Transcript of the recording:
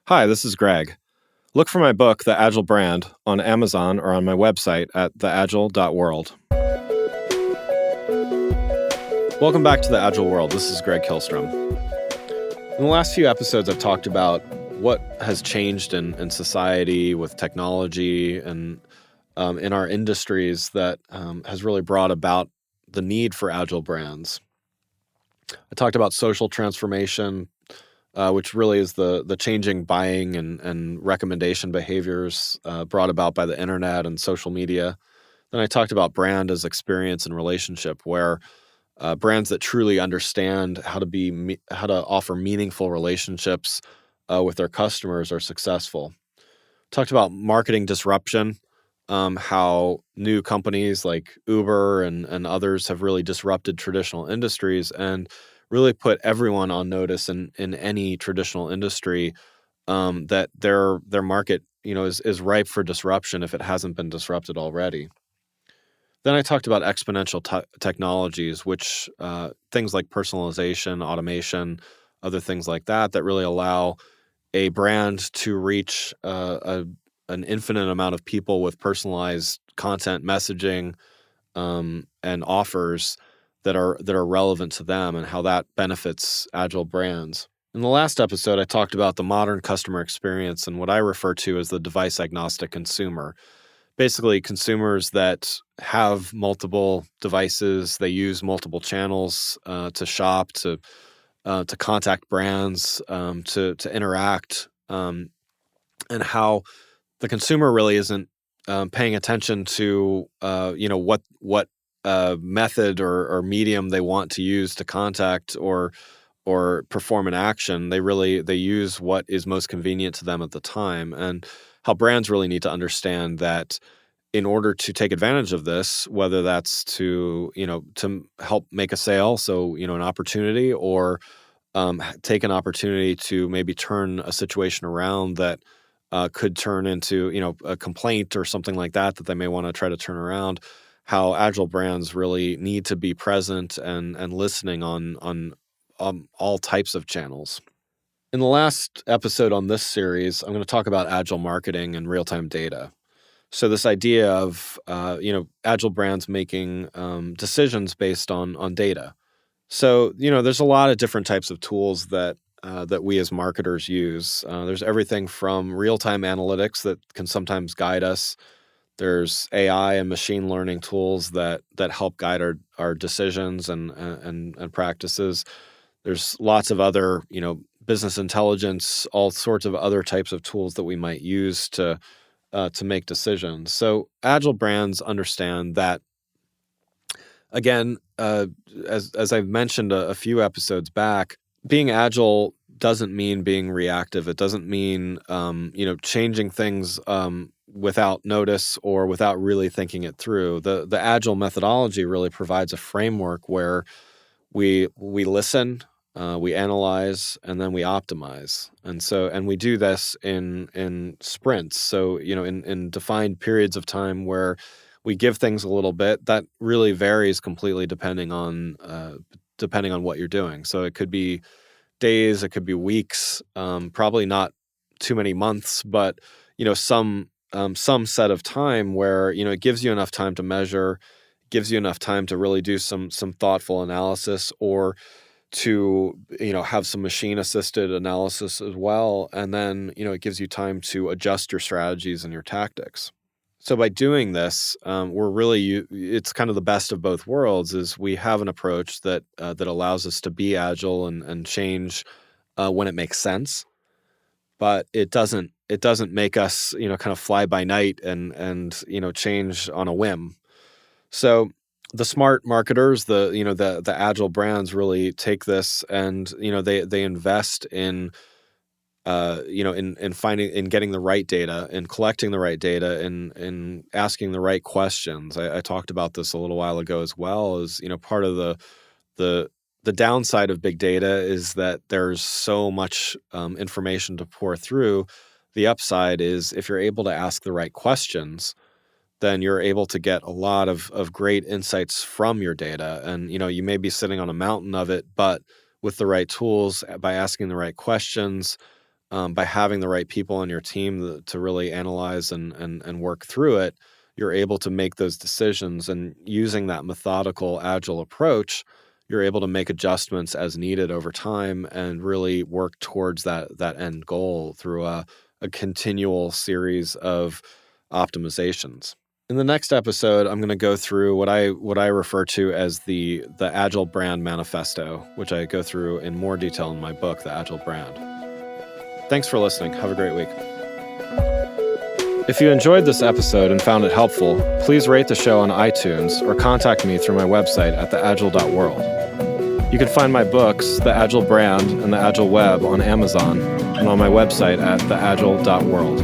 Hi, this is Greg. Look for my book, The Agile Brand, on Amazon or on my website at theagile.world. Welcome back to The Agile World. This is Greg Kihlstrom. In the last few episodes, I've talked about what has changed in society with technology and in our industries that has really brought about the need for Agile brands. I talked about social transformation, which really is the changing buying and recommendation behaviors brought about by the internet and social media. Then I talked about brand as experience and relationship, where brands that truly understand how to offer meaningful relationships with their customers are successful. Talked about marketing disruption, how new companies like Uber and others have really disrupted traditional industries and really put everyone on notice in any traditional industry, that their market is ripe for disruption if it hasn't been disrupted already. Then I talked about exponential technologies, which things like personalization, automation, other things like that really allow a brand to reach an infinite amount of people with personalized content, messaging, and offers that are relevant to them, and how that benefits Agile brands. In the last episode, I talked about the modern customer experience and what I refer to as the device agnostic consumer. Basically, consumers that have multiple devices, they use multiple channels to shop, to contact brands, to interact, and how the consumer really isn't paying attention to what method or medium they want to use to contact or perform an action. They use what is most convenient to them at the time, and how brands really need to understand that in order to take advantage of this, whether that's to help make a sale, so an opportunity, or take an opportunity to maybe turn a situation around that could turn into a complaint or something like that they may want to try to turn around. How Agile brands really need to be present and listening on all types of channels. In the last episode on this series, I'm going to talk about Agile marketing and real-time data. So this idea of Agile brands making decisions based on data. So there's a lot of different types of tools that we as marketers use. There's everything from real-time analytics that can sometimes guide us. There's AI and machine learning tools that help guide our decisions and practices. There's lots of other business intelligence, all sorts of other types of tools that we might use to make decisions. So Agile brands understand that. Again, as I've mentioned a few episodes back, being agile doesn't mean being reactive. It doesn't mean changing things without notice or without really thinking it through. The agile methodology really provides a framework where we listen, we analyze, and then we optimize. And we do this in sprints. So in defined periods of time where we give things a little bit. That really varies completely depending on what you're doing. So it could be days, it could be weeks, probably not too many months, but some set of time where it gives you enough time to measure, gives you enough time to really do some thoughtful analysis, or to have some machine assisted analysis as well, and then it gives you time to adjust your strategies and your tactics. So by doing this, it's kind of the best of both worlds. Is we have an approach that allows us to be agile and change when it makes sense, but it doesn't make us kind of fly by night and change on a whim. So the smart marketers, the agile brands really take this and they invest in in getting the right data and collecting the right data and asking the right questions. I talked about this a little while ago as well. As part of the downside of big data is that there's so much information to pour through. The upside is if you're able to ask the right questions, then you're able to get a lot of great insights from your data. And you may be sitting on a mountain of it, but with the right tools, by asking the right questions, by having the right people on your team to really analyze and work through it, you're able to make those decisions. And using that methodical, agile approach, you're able to make adjustments as needed over time and really work towards that end goal through a continual series of optimizations. In the next episode, I'm going to go through what I refer to as the Agile Brand Manifesto, which I go through in more detail in my book, The Agile Brand. Thanks for listening. Have a great week. If you enjoyed this episode and found it helpful, please rate the show on iTunes or contact me through my website at theagile.world. You can find my books, The Agile Brand and The Agile Web, on Amazon and on my website at theagile.world.